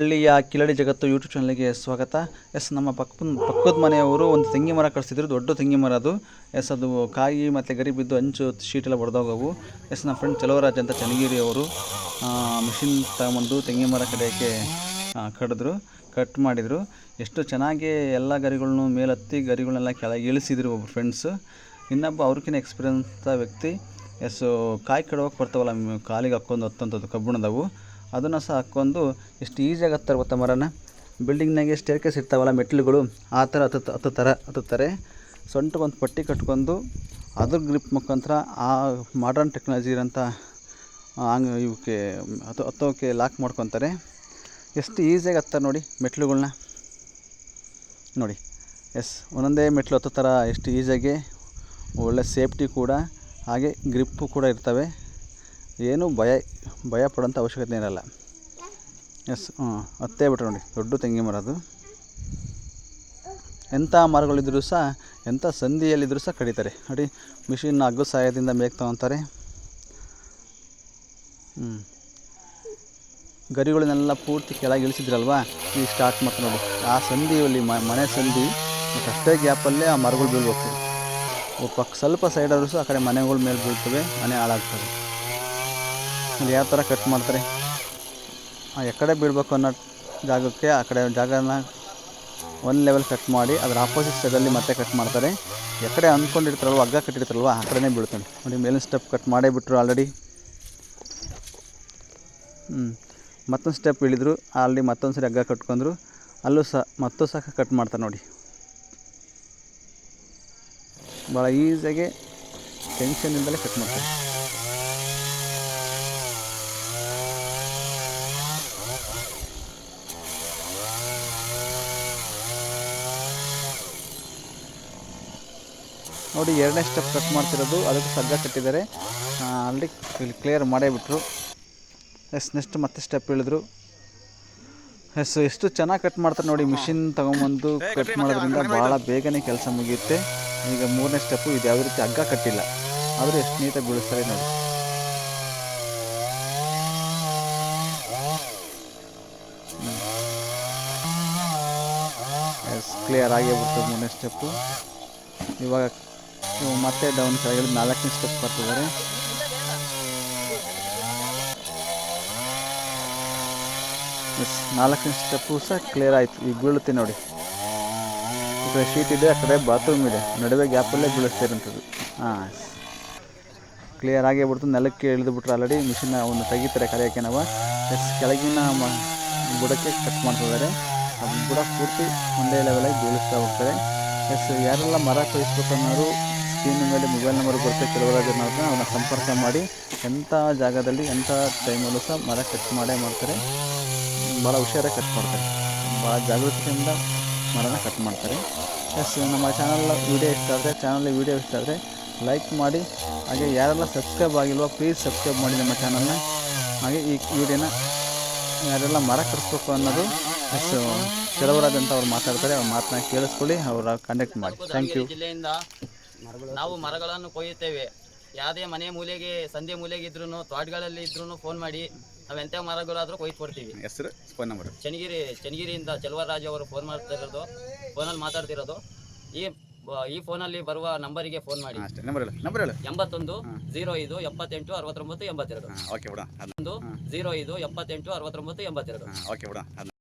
ಹಳ್ಳಿಯ ಕಿಲಡಿ ಜಗತ್ತು ಯೂಟ್ಯೂಬ್ ಚಾನಲ್ಗೆ ಸ್ವಾಗತ. ನಮ್ಮ ಪಕ್ಕದ ಮನೆಯವರು ಒಂದು ತೆಂಗಿನ ಮರ ಕಳಿಸಿದ್ರು, ದೊಡ್ಡ ತೆಂಗಿನ ಮರ ಅದು. ಅದು ಕಾಯಿ ಮತ್ತು ಗರಿ ಬಿದ್ದು ಅಂಚು ಶೀಟೆಲ್ಲ ಹೊಡೆದೋಗವು. ನಮ್ಮ ಫ್ರೆಂಡ್ ಚಲವರಾಜ್ ಅಂತ ಚನ್ನಗಿರಿ ಅವರು ಮಿಷಿನ್ ತಗೊಂಬಂದು ತೆಂಗಿನ ಮರ ಕಡಿಯೋಕ್ಕೆ ಕಟ್ ಮಾಡಿದರು. ಎಷ್ಟು ಚೆನ್ನಾಗಿ ಎಲ್ಲ ಗರಿಗಳನ್ನು ಮೇಲತ್ತಿ ಗರಿಗಳನ್ನೆಲ್ಲ ಕೆಳಗೆ ಇಳಿಸಿದ್ರು ಒಬ್ಬರು ಫ್ರೆಂಡ್ಸು. ಇನ್ನೊಬ್ಬ ಅವ್ರಿಗಿಂತ ಎಕ್ಸ್ಪೀರಿಯನ್ಸ್ ವ್ಯಕ್ತಿ ಕಾಯಿ ಕಡುವಾಗ ಬರ್ತಾವಲ್ಲ ಕಾಲಿಗೆ ಹಾಕ್ಕೊಂಡು ಹತ್ತಂಥದ್ದು ಕಬ್ಬಿಣದವು, ಅದನ್ನು ಸಹ ಹಾಕ್ಕೊಂಡು ಎಷ್ಟು ಈಸಿಯಾಗಿ ಹತ್ತಾರೆ ಗೊತ್ತಾ ಮರನ. ಬಿಲ್ಡಿಂಗ್ನಾಗೆ ಸ್ಟೇರ್ಕೇಸ್ ಇರ್ತಾವಲ್ಲ ಮೆಟ್ಲುಗಳು, ಆ ಥರ ಹತ್ತುತ್ತಾರೆ. ಸೊಂಟಗೊಂದು ಪಟ್ಟಿ ಕಟ್ಕೊಂಡು ಅದ್ರ ಗ್ರಿಪ್ ಮುಖಾಂತರ ಆ ಮಾಡರ್ನ್ ಟೆಕ್ನಾಲಜಿ ಇರೋಂಥ ಇವಕ್ಕೆ ಹತ್ತೋಕ್ಕೆ ಲಾಕ್ ಮಾಡ್ಕೊತಾರೆ. ಎಷ್ಟು ಈಸಿಯಾಗಿ ಹತ್ತಾರೆ ನೋಡಿ ಮೆಟ್ಲುಗಳ್ನ ನೋಡಿ. ಒಂದೊಂದೇ ಮೆಟ್ಲು ಹತ್ತೋ ಥರ ಎಷ್ಟು ಈಸಿಯಾಗಿ, ಒಳ್ಳೆ ಸೇಫ್ಟಿ ಕೂಡ, ಹಾಗೆ ಗ್ರಿಪ್ಪು ಕೂಡ ಇರ್ತವೆ. ಏನೂ ಭಯ ಪಡೋಂಥ ಅವಶ್ಯಕತೆ ಇರಲ್ಲ. ಹತ್ತೇ ಬಿಟ್ರೆ ನೋಡಿ, ದೊಡ್ಡ ತೆಂಗಿನ ಮರ ಅದು. ಎಂಥ ಮರಗಳಿದ್ರೂ ಸಹ, ಎಂಥ ಸಂಧಿಯಲ್ಲಿದ್ದರೂ ಸಹ ಕಡಿತಾರೆ ನೋಡಿ. ಮಿಷಿನ್ ಹಗ್ಗದ ಸಹಾಯದಿಂದ ಮೇಕ್ ತಗೊತಾರೆ. ಗರಿಗಳನ್ನೆಲ್ಲ ಪೂರ್ತಿ ಕೆಳಗೆ ಇಳಿಸಿದ್ರಲ್ವ, ಈಗ ಸ್ಟಾರ್ಟ್ ಮಾಡ್ತಾರೆ ನೋಡಿ. ಆ ಸಂಧಿಯಲ್ಲಿ ಮನೆ ಸಂಧಿ ಮತ್ತು ಅಷ್ಟೇ ಗ್ಯಾಪಲ್ಲೇ ಆ ಮರಗಳು ಬೀಳ್ಬೇಕು. ಸ್ವಲ್ಪ ಸೈಡಾದರೂ ಸಹ ಆ ಕಡೆ ಮನೆಗಳ ಮೇಲೆ ಬೀಳ್ತವೆ, ಮನೆ ಹಾಳಾಗ್ತವೆ. ಅಲ್ಲಿ ಯಾವ ಥರ ಕಟ್ ಮಾಡ್ತಾರೆ, ಎಕಡೆ ಬೀಳಬೇಕು ಅನ್ನೋ ಜಾಗಕ್ಕೆ ಆ ಕಡೆ ಜಾಗನ ಒಂದು ಲೆವೆಲ್ ಕಟ್ ಮಾಡಿ ಅದರ ಆಪೋಸಿಟ್ ಸೈಡಲ್ಲಿ ಮತ್ತೆ ಕಟ್ ಮಾಡ್ತಾರೆ. ಎಕಡೆ ಅಂದ್ಕೊಂಡಿರ್ತಾರಲ್ವ, ಹಗ್ಗ ಕಟ್ಟಿರ್ತಾರಲ್ವ, ಆ ಕಡೆನೇ ಬೀಳ್ತಾನೆ ನೋಡಿ. ಮೇಲಿನ ಸ್ಟೆಪ್ ಕಟ್ ಮಾಡೇ ಬಿಟ್ಟರು ಆಲ್ರೆಡಿ. ಮತ್ತೊಂದು ಸ್ಟೆಪ್ ಇಳಿದ್ರು, ಅಲ್ಲಿ ಮತ್ತೊಂದು ಸರಿ ಹಗ್ಗ ಕಟ್ಕೊಂಡ್ರು, ಅಲ್ಲೂ ಸಹ ಕಟ್ ಮಾಡ್ತಾರೆ ನೋಡಿ. ಭಾಳ ಈಸಿಯಾಗಿ ಟೆನ್ಷನ್ನಿಂದಲೇ ಕಟ್ ಮಾಡ್ತಾರೆ. ನೋಡಿ, ಎರಡನೇ ಸ್ಟೆಪ್ ಕಟ್ ಮಾಡ್ತಿರೋದು, ಅದಕ್ಕೆ ಹಗ್ಗ ಕಟ್ಟಿದ್ದಾರೆ, ಆಲ್ರೆಡಿ ಕ್ಲಿಯರ್ ಮಾಡೇ ಬಿಟ್ಟರು. ನೆಕ್ಸ್ಟ್ ಮತ್ತೆ ಸ್ಟೆಪ್ ಇಳಿದ್ರು. ಎಷ್ಟು ಚೆನ್ನಾಗಿ ಕಟ್ ಮಾಡ್ತಾರೆ ನೋಡಿ. ಮಿಷಿನ್ ತೊಗೊಂಬಂದು ಕಟ್ ಮಾಡೋದ್ರಿಂದ ಭಾಳ ಬೇಗನೆ ಕೆಲಸ ಮುಗಿಯುತ್ತೆ. ಈಗ ಮೂರನೇ ಸ್ಟೆಪ್ಪು, ಇದು ಯಾವುದೇ ರೀತಿ ಹಗ್ಗ ಕಟ್ಟಿಲ್ಲ, ಆದರೂ ಎಷ್ಟು ನೀಟಾಗಿ ಬೀಳಿಸ್ತಾರೆ ನೋಡಿ. ಕ್ಲಿಯರ್ ಆಗೇ ಬಿಡ್ತು ಮೂರನೇ ಸ್ಟೆಪ್ಪು. ಇವಾಗ ಮತ್ತೆ ಡೌನ್ ಸೈಡ್ ನಾಲ್ಕನೇ ಸ್ಟೆಪ್ ಬರ್ತಿದ್ದಾರೆ. ನಾಲ್ಕನೇ ಸ್ಟೆಪ್ಪು ಸಹ ಕ್ಲಿಯರ್ ಆಯಿತು. ಈಗ ಬೀಳುತ್ತೆ ನೋಡಿ. ಈ ಕಡೆ ಶೀಟ್ ಇದೆ, ಆ ಕಡೆ ಬಾತ್ರೂಮ್ ಇದೆ, ನಡುವೆ ಗ್ಯಾಪಲ್ಲೇ ಬೀಳಿಸ್ತಿರೋಂಥದ್ದು. ಕ್ಲಿಯರ್ ಆಗೇ ಬಿಡ್ತು. ನೆಲಕ್ಕೆ ಇಳಿದು ಬಿಟ್ರೆ ಆಲ್ರೆಡಿ. ಮಿಷಿನ್ ಅವನ್ನ ತೆಗಿತಾರೆ ಕರೆಯೋಕ್ಕೆ ನಾವು. ಕೆಳಗಿನ ಬುಡಕ್ಕೆ ಕಟ್ ಮಾಡ್ತಿದ್ದಾರೆ. ಅದು ಬುಡ ಪೂರ್ತಿ ಒಂದೇ ಲೆವೆಲಾಗಿ ಬೀಳಿಸ್ತಾ ಹೋಗ್ತಾರೆ. ಯಾರೆಲ್ಲ ಮರ ಕೊಯ್ಸ್ಬೇಕು ಅನ್ನೋರು ಸ್ಕ್ರೀನ್ ಮೇಲೆ ಮೊಬೈಲ್ ನಂಬರ್ ಬರುತ್ತೆ ಕೆಲವರಾಜ್ ಅನ್ನೋದನ್ನ, ಅವನ್ನ ಸಂಪರ್ಕ ಮಾಡಿ ಎಂಥ ಜಾಗದಲ್ಲಿ ಎಂಥ ಟೈಮಲ್ಲೂ ಸಹ ಮರ ಕಟ್ ಮಾಡೇ ಮಾಡ್ತಾರೆ. ಭಾಳ ಹುಷಾರಾಗಿ ಕಟ್ ಮಾಡ್ತಾರೆ, ಭಾಳ ಜಾಗೃತಿಯಿಂದ ಮರನ ಕಟ್ ಮಾಡ್ತಾರೆ. ನಮ್ಮ ವೀಡಿಯೋ ಇಷ್ಟ ಆದರೆ ಲೈಕ್ ಮಾಡಿ. ಹಾಗೆ ಯಾರೆಲ್ಲ ಸಬ್ಸ್ಕ್ರೈಬ್ ಆಗಿಲ್ವೋ ಪ್ಲೀಸ್ ಸಬ್ಸ್ಕ್ರೈಬ್ ಮಾಡಿ ನಮ್ಮ ಚಾನಲ್ನ. ಹಾಗೆ ಈ ವಿಡಿಯೋನ ಯಾರೆಲ್ಲ ಮರ ಕಟ್ಸ್ಬೇಕು ಅನ್ನೋದು ಕೆಲವರಾದ ಅಂತ ಅವ್ರು ಮಾತಾಡ್ತಾರೆ, ಅವ್ರ ಮಾತನ್ನ ಕೇಳಿಸ್ಕೊಳ್ಳಿ, ಅವರ ಕಾಂಟ್ಯಾಕ್ಟ್ ಮಾಡಿ. Thank you. ಜಿಲ್ಲೆಯಿಂದ ನಾವು ಮರಗಳನ್ನು ಕೊಯ್ಯುತ್ತೇವೆ. ಯಾವುದೇ ಮನೆ ಮೂಲೆಗೆ, ಸಂಧೆ ಮೂಲೆಗೆ ಇದ್ರೂ, ತೋಟಗಳಲ್ಲಿ ಇದ್ರೂ ಫೋನ್ ಮಾಡಿ, ನಾವು ಎಂಥ ಮರಗಳಾದರೂ ಕೊಯ್ದು ಕೊಡ್ತೀವಿ. ಹೆಸರು, ಫೋನ್ ನಂಬರ್. ಚನ್ನಗಿರಿಯಿಂದ ಚಲವರಾಜ್ ಅವರು ಫೋನಲ್ಲಿ ಮಾತಾಡ್ತಿರೋದು. ಈ ಫೋನಲ್ಲಿ ಬರುವ ನಂಬರಿಗೆ ಫೋನ್ ಮಾಡಿ. 81 05 78 69 82. 05 78 69 82.